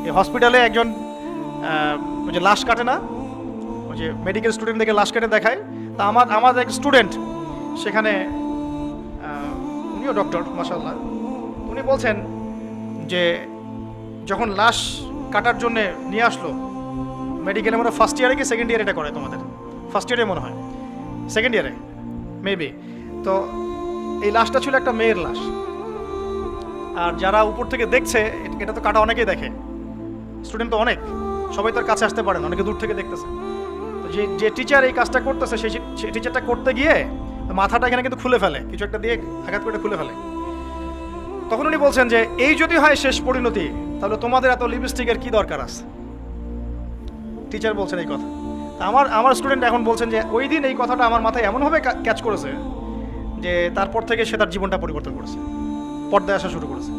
এই হসপিটালে একজন ওই যে লাশ কাটে না, ওই যে মেডিকেল স্টুডেন্টদেরকে লাশ কেটে দেখায়, তা আমার এক স্টুডেন্ট সেখানে, উনিও ডক্টর মাশাআল্লাহ, উনি বলছেন যে যখন লাশ কাটার জন্য নিয়ে আসলো মেডিকেলে, মনে হয় ফার্স্ট ইয়ারে কি সেকেন্ড ইয়ারে এটা করে, তোমাদের ফার্স্ট ইয়ারে মনে হয়, সেকেন্ড ইয়ারে মেবি। তো এই লাশটা ছিল একটা মেয়ের লাশ, আর যারা উপর থেকে দেখছে, এটা তো কাটা অনেকেই দেখে, স্টুডেন্ট তো অনেক, সবাই তার কাছে আসতে পারে না, অনেকে দূর থেকে দেখতেছে। তো যে টিচার এই কাজটা করতেছে, সেই টিচারটা করতে গিয়ে মাথাটা এখানে কিন্তু খুলে ফেলে, কিছু একটা দিয়ে আঘাত করে খুলে ফেলে। তখন উনি বলছেন যে এই যদি হয় শেষ পরিণতি, তাহলে তোমাদের এত লিপস্টিকের কি দরকার আছে। টিচার বলছেন এই কথা। আমার স্টুডেন্ট এখন বলছেন যে ওই দিন এই কথাটা আমার মাথায় এমনভাবে ক্যাচ করেছে যে তারপর থেকে সে তার জীবনটা পরিবর্তন করেছে, পর্দায় আসা শুরু করেছে।